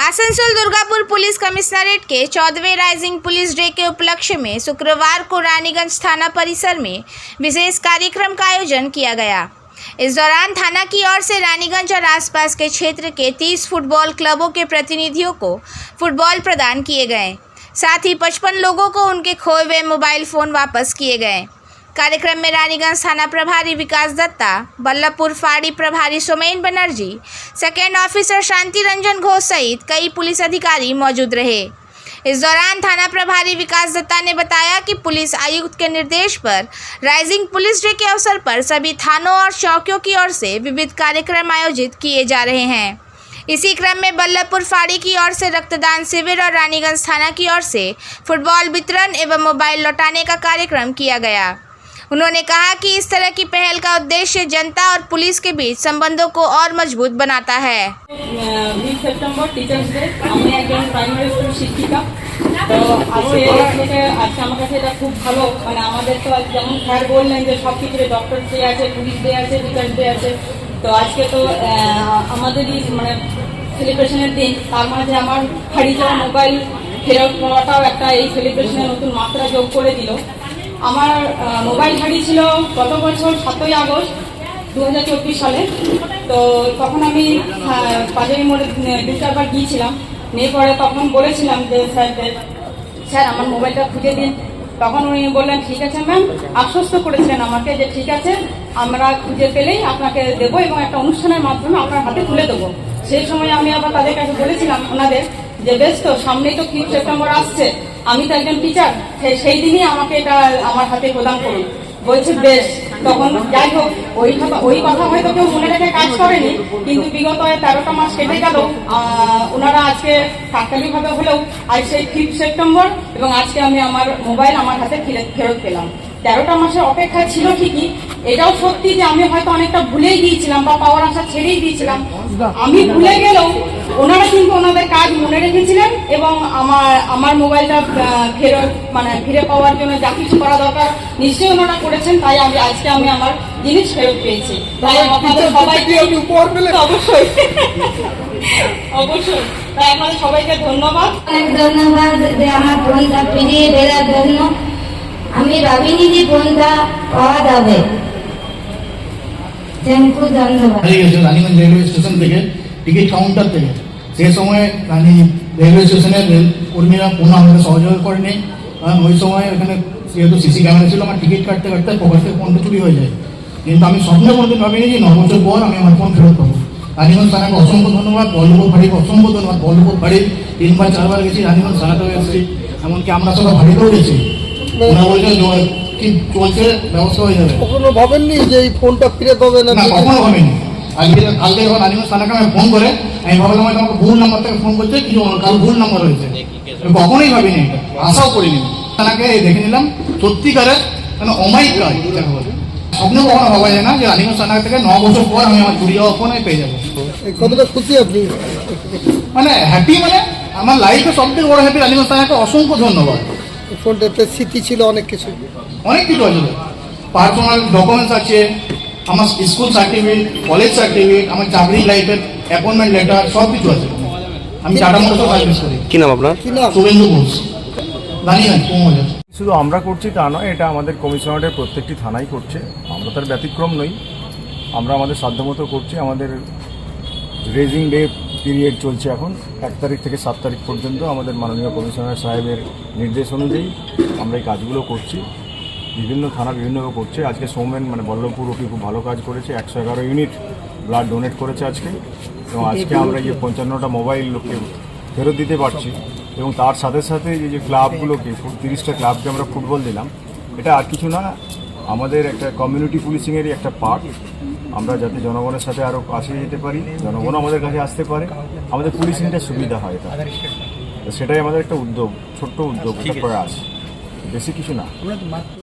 Asansol Durgapur police commissionerate के 14वें rising police day के उपलक्ष्य में शुक्रवार को रानीगंज थाना परिसर में विशेष कार्यक्रम का आयोजन किया गया। इस दौरान थाना की ओर से रानीगंज और आसपास के क्षेत्र के 30 फुटबॉल क्लबों के प्रतिनिधियों को फुटबॉल प्रदान किए गए। साथ ही 55 लोगों को उनके खोए हुए मोबाइल फ़ोन वापस किए गए। कार्यक्रम में रानीगंज थाना प्रभारी विकास दत्ता, बल्लभपुर फाड़ी प्रभारी सोमेन बनर्जी, सेकेंड ऑफिसर शांति रंजन घोष सहित कई पुलिस अधिकारी मौजूद रहे। इस दौरान थाना प्रभारी विकास दत्ता ने बताया कि पुलिस आयुक्त के निर्देश पर राइजिंग पुलिस डे के अवसर पर सभी थानों और चौकियों की ओर से विविध कार्यक्रम आयोजित किए जा रहे हैं। इसी क्रम में बल्लभपुर फाड़ी की ओर से रक्तदान शिविर और रानीगंज थाना की ओर से फुटबॉल वितरण एवं मोबाइल लौटाने का कार्यक्रम किया गया। उन्होंने कहा कि इस तरह की पहल का उद्देश्य जनता और पुलिस के बीच संबंधों को और मजबूत बनाता है। 20 सेप्टेम्बर टीचार्स डे আমি একজন প্রাইমারি স্কুল শিক্ষিকা। তো আজকে আমার কাছে এটা খুব ভালো, মানে আমাদের তো যেমন স্যার বললেন যে সব কিছুতে ডক্টর ডে আছে, পুলিশ ডে আছে, টিচার্স ডে আছে। তো আজকে তো আমাদেরই মানে সেলিব্রেশনের দিন, তার মাঝে আমার হারিয়ে যাওয়া মোবাইল ফেরত পাওয়াটাও একটা এই সেলিব্রেশনের নতুন মাত্রা যোগ করে দিল। আমার মোবাইল হারিয়েছিল গত বছর 7ই আগস্ট 2024 সালে। তো তখন আমি বাজারি মোড়ে 2-4 বার গিয়েছিলাম, নিয়ে পরে তখন বলেছিলাম যে স্যার আমার মোবাইলটা খুঁজে দিন। তখন উনি বললেন ঠিক আছে ম্যাম, আশ্বস্ত করেছিলেন আমাকে যে ঠিক আছে আমরা খুঁজে পেলেই আপনাকে দেবো এবং একটা অনুষ্ঠানের মাধ্যমে আপনার হাতে তুলে দেবো। সেই সময় আমি আবার তাদের কাছে বলেছিলাম ওনাদের যে বেশ তো সামনেই তো 5 সেপ্টেম্বর আসছে, আমি তো একজন টিচার, সেই দিনই আমাকে এটা আমার হাতে প্রদান করুন। বলছে বেশ। তখন যাই হোক ওই কথা হয়তো কেউ মনে রেখে কাজ করেনি, কিন্তু বিগত 13টা মাস কেটে গেল, ওনারা আজকে তাৎকালিকভাবে হলেও আজ সেই 5 সেপ্টেম্বর এবং আজকে আমি আমার মোবাইল আমার হাতে ফেরত পেলাম। 13টা মাসের অপেক্ষা ছিল ঠিকই, এটাও সত্যি যে আমি হয়তো অনেকটা ভুলেই গিয়েছিলাম বা পাওয়ার আশা ছেড়েই দিয়েছিলাম। আমি ভুলে গেলেও ওনারা কিন্তু ওনাদের কাজ মনে রেখেছিলেন এবং আমার মোবাইলটা ফিরে পাওয়ার জন্য যা কিছু করা দরকার নিশ্চয়ই ওনারা করেছেন। তাই আজকে আমি আমার জিনিস ফেরত পেয়েছি। তাই আপনাদের সবাইকে অবশ্যই অবশ্যই তাই আপনাদের সবাইকে ধন্যবাদ। ধন্যবাদ যে আমার ফোনটা ফিরিয়ে দেওয়ার জন্য। আমি ভাবিনি যে ফোনটা পাওয়া যাবে। ধন্যবাদ। রানীগঞ্জ রেলওয়ে স্টেশন থেকে টিকিট কাউন্টার থেকে সেই সময় রেলওয়ে স্টেশনের কর্মীরা কোনো আমাদের সহযোগিতা করেনি, কারণ ওই সময় এখানে যেহেতু সিসি ক্যামেরা ছিল আমার টিকিট কাটতে কাটতে পকেট থেকে ফোনটা চুরি হয়ে যায়। কিন্তু আমি স্বপ্নে কোনোদিন ভাবিনি যে 9 বছর পর আমি আমার ফোন ফেরত পাবো। রানীগঞ্জ থানাকে অসংখ্য ধন্যবাদ, বল্লভপুর ফাঁড়িকে অসংখ্য ধন্যবাদ। বল্লভপুর ফাঁড়ি 3-4 গেছি, রানীগঞ্জ থানাতেও এসেছি, এমনকি আমরা সবাই ফাঁড়িতেও গেছি। ওরা বলছে কি চলছে, ব্যবস্থা হয়ে যাবে। কখনো ভাবেননি যে এই ফোনটা ফিরে পাবে না? কখনো ভাবিনি। কালকে যখন রানীগঞ্জ থানাকে আমি ফোন করে আমি ভাবলাম হয়তো আমাকে ভুল নাম্বার থেকে ফোন করছে, কিছু কারো ভুল নাম্বার হয়েছে। কখনোই ভাবিনি, আশাও করিনি। থানাকে দেখে নিলাম সত্যিকারের মানে অমায়িক কাজ যাকে বলে। স্বপ্নে কখনো ভাবা যায় না যে রানীগঞ্জ থানা থেকে 9 বছর পর আমি আমার চুরি যাওয়া ফোন পেয়ে যাবো। কতটা খুশি আপনি? মানে হ্যাপি, মানে আমার লাইফে সব থেকে বড় হ্যাপি। রানীগঞ্জ থানাকে অসংখ্য ধন্যবাদ। ফোনটাতে স্মৃতি ছিল অনেক কিছু আছে, পার্সোনাল ডকুমেন্টস আছে, আমার স্কুল সার্টিফিকেট, কলেজ সার্টিফিকেট, আমার চাকরি লাইফের অ্যাপয়েন্টমেন্ট লেটার সব কিছু আছে। আমি টাটা মোটরসে সার্ভিস করি। কি নাম আপনার? শুভেন্দু ঘোষ, রানীগঞ্জ পৌঁছে। শুধু আমরা করছি তা নয়, এটা আমাদের কমিশনারেটের প্রত্যেকটি থানাই করছে। আমরা তার ব্যতিক্রম নই, আমরা আমাদের সাধ্যমতো করছি। আমাদের রেজিং ডে পিরিয়ড চলছে এখন 1 তারিখ থেকে 7 তারিখ পর্যন্ত। আমাদের মাননীয় কমিশনার সাহেবের নির্দেশ অনুযায়ী আমরা এই কাজগুলো করছি। বিভিন্ন থানা বিভিন্নভাবে করছে। আজকে সৌমেন বল্লভপুর ওপি খুব ভালো কাজ করেছে, 111 ইউনিট ব্লাড ডোনেট করেছে আজকে। এবং আজকে আমরা এই 55টা মোবাইল লোককে ফেরত দিতে পারছি। এবং তার সাথে সাথে যে ক্লাবগুলোকে 30টা ক্লাবকে আমরা ফুটবল দিলাম, এটা আর কিছু না, আমাদের একটা কমিউনিটি পুলিশিংয়েরই একটা পার্ট। আমরা যাতে জনগণের সাথে আরও কাছে যেতে পারি, জনগণ আমাদের কাছে আসতে পারে, আমাদের পুলিশিংটা সুবিধা হয়, সেটাই আমাদের একটা উদ্যোগ, ছোট্ট উদ্যোগ, একটা প্রয়াস, বেশি কিছু না।